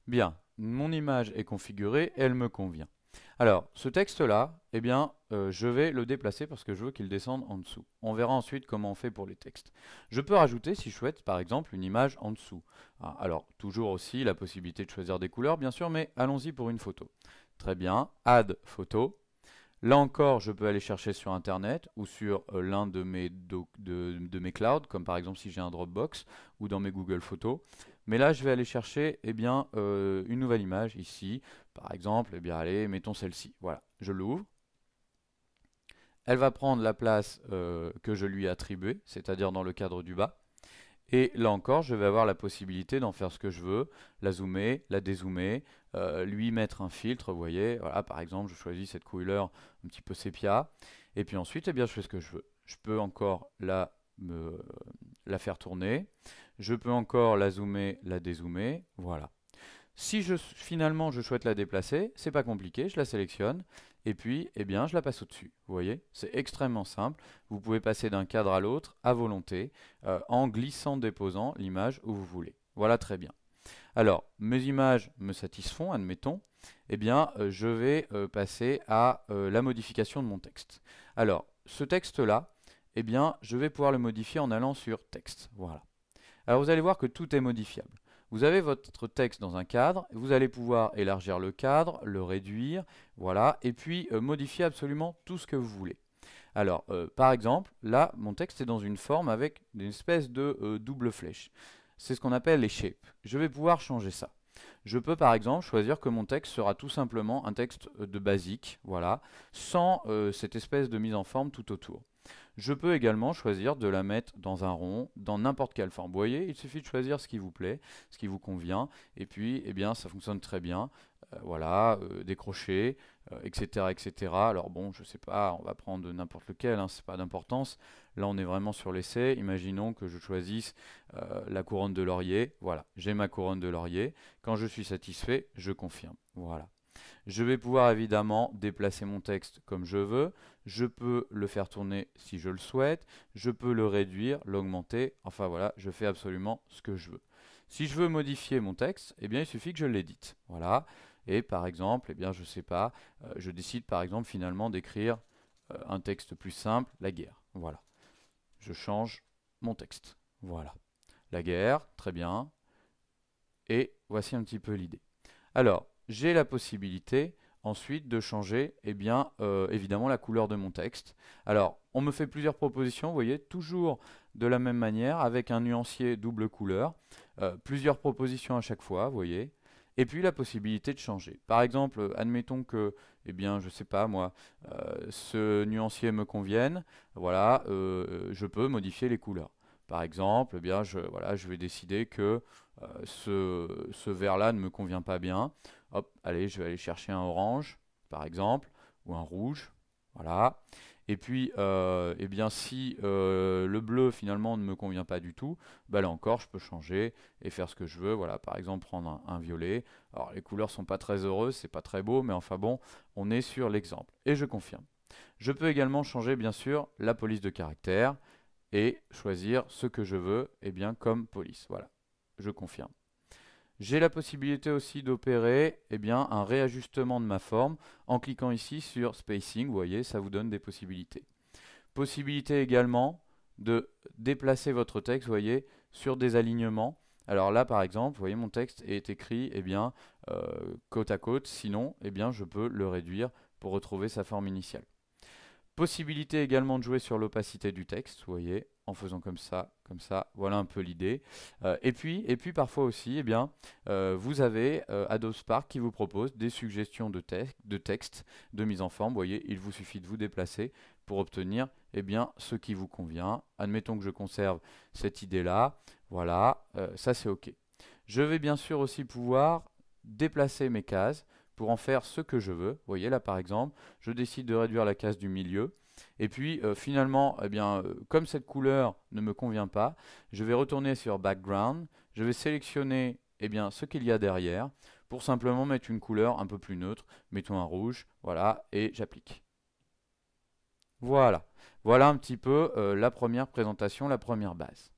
Bien, mon image est configurée, elle me convient. Alors, ce texte-là, eh bien, je vais le déplacer parce que je veux qu'il descende en dessous. On verra ensuite comment on fait pour les textes. Je peux rajouter, si je souhaite, par exemple, une image en dessous. Ah, alors, toujours aussi la possibilité de choisir des couleurs, bien sûr, mais allons-y pour une photo. Très bien, Add photo. Là encore, je peux aller chercher sur Internet ou sur l'un de mes clouds, comme par exemple si j'ai un Dropbox ou dans mes Google Photos. Mais là, je vais aller chercher eh bien, une nouvelle image ici. Par exemple, eh bien, allez, mettons celle-ci. Voilà, je l'ouvre. Elle va prendre la place que je lui ai attribuée, c'est-à-dire dans le cadre du bas. Et là encore, je vais avoir la possibilité d'en faire ce que je veux, la zoomer, la dézoomer, lui mettre un filtre, vous voyez, voilà, par exemple, je choisis cette couleur un petit peu sépia, et puis ensuite, eh bien, je fais ce que je veux. Je peux encore la faire tourner, je peux encore la zoomer, la dézoomer, voilà. Si finalement je souhaite la déplacer, c'est pas compliqué, je la sélectionne et puis eh bien, je la passe au-dessus. Vous voyez, c'est extrêmement simple. Vous pouvez passer d'un cadre à l'autre à volonté en glissant, déposant l'image où vous voulez. Voilà très bien. Alors, mes images me satisfont, admettons. Eh bien, je vais passer à la modification de mon texte. Alors, ce texte-là, eh bien, je vais pouvoir le modifier en allant sur texte. Voilà. Alors vous allez voir que tout est modifiable. Vous avez votre texte dans un cadre, vous allez pouvoir élargir le cadre, le réduire, voilà, et puis modifier absolument tout ce que vous voulez. Alors, par exemple, là, mon texte est dans une forme avec une espèce de double flèche. C'est ce qu'on appelle les shapes. Je vais pouvoir changer ça. Je peux par exemple choisir que mon texte sera tout simplement un texte de basique, voilà, sans cette espèce de mise en forme tout autour. Je peux également choisir de la mettre dans un rond, dans n'importe quelle forme. Vous voyez, il suffit de choisir ce qui vous plaît, ce qui vous convient, et puis, eh bien, ça fonctionne très bien. Voilà, des crochets, etc., etc. Alors bon, je sais pas, on va prendre n'importe lequel, hein, c'est pas d'importance. Là, on est vraiment sur l'essai. Imaginons que je choisisse la couronne de laurier. Voilà, j'ai ma couronne de laurier. Quand je suis satisfait, je confirme. Voilà. Je vais pouvoir évidemment déplacer mon texte comme je veux. Je peux le faire tourner si je le souhaite. Je peux le réduire, l'augmenter. Enfin voilà, je fais absolument ce que je veux. Si je veux modifier mon texte, eh bien il suffit que je l'édite. Voilà. Et par exemple, eh bien je sais pas, je décide par exemple finalement d'écrire un texte plus simple, la guerre. Voilà. Je change mon texte. Voilà. La guerre, très bien. Et voici un petit peu l'idée. Alors, j'ai la possibilité ensuite de changer, eh bien, évidemment, la couleur de mon texte. Alors, on me fait plusieurs propositions, vous voyez, toujours de la même manière, avec un nuancier double couleur. Plusieurs propositions à chaque fois, vous voyez. Et puis la possibilité de changer. Par exemple, admettons que, eh bien, je sais pas moi, ce nuancier me convienne, voilà, je peux modifier les couleurs. Par exemple, eh bien, voilà, je vais décider que ce vert-là ne me convient pas bien. Hop, allez, je vais aller chercher un orange, par exemple, ou un rouge. Voilà. Et puis, eh bien, si le bleu finalement ne me convient pas du tout, bah, là encore, je peux changer et faire ce que je veux. Voilà, par exemple, prendre un violet. Alors, les couleurs sont pas très heureuses, c'est pas très beau, mais enfin bon, on est sur l'exemple. Et je confirme. Je peux également changer, bien sûr, la police de caractère et choisir ce que je veux, eh bien, comme police. Voilà, je confirme. J'ai la possibilité aussi d'opérer eh bien, un réajustement de ma forme en cliquant ici sur Spacing. Vous voyez, ça vous donne des possibilités. Possibilité également de déplacer votre texte, vous voyez, sur des alignements. Alors là, par exemple, vous voyez, mon texte est écrit eh bien, côte à côte. Sinon, eh bien, je peux le réduire pour retrouver sa forme initiale. Possibilité également de jouer sur l'opacité du texte, vous voyez, en faisant comme ça, voilà un peu l'idée. Et puis parfois aussi, eh bien, vous avez Adobe Spark qui vous propose des suggestions de texte, de mise en forme. Vous voyez, il vous suffit de vous déplacer pour obtenir eh bien, ce qui vous convient. Admettons que je conserve cette idée-là. Voilà, ça c'est OK. Je vais bien sûr aussi pouvoir déplacer mes cases pour en faire ce que je veux. Vous voyez là par exemple, je décide de réduire la case du milieu. Et puis finalement, eh bien, comme cette couleur ne me convient pas, je vais retourner sur Background. Je vais sélectionner eh bien, ce qu'il y a derrière pour simplement mettre une couleur un peu plus neutre. Mettons un rouge, voilà, et j'applique. Voilà. Voilà un petit peu la première présentation, la première base.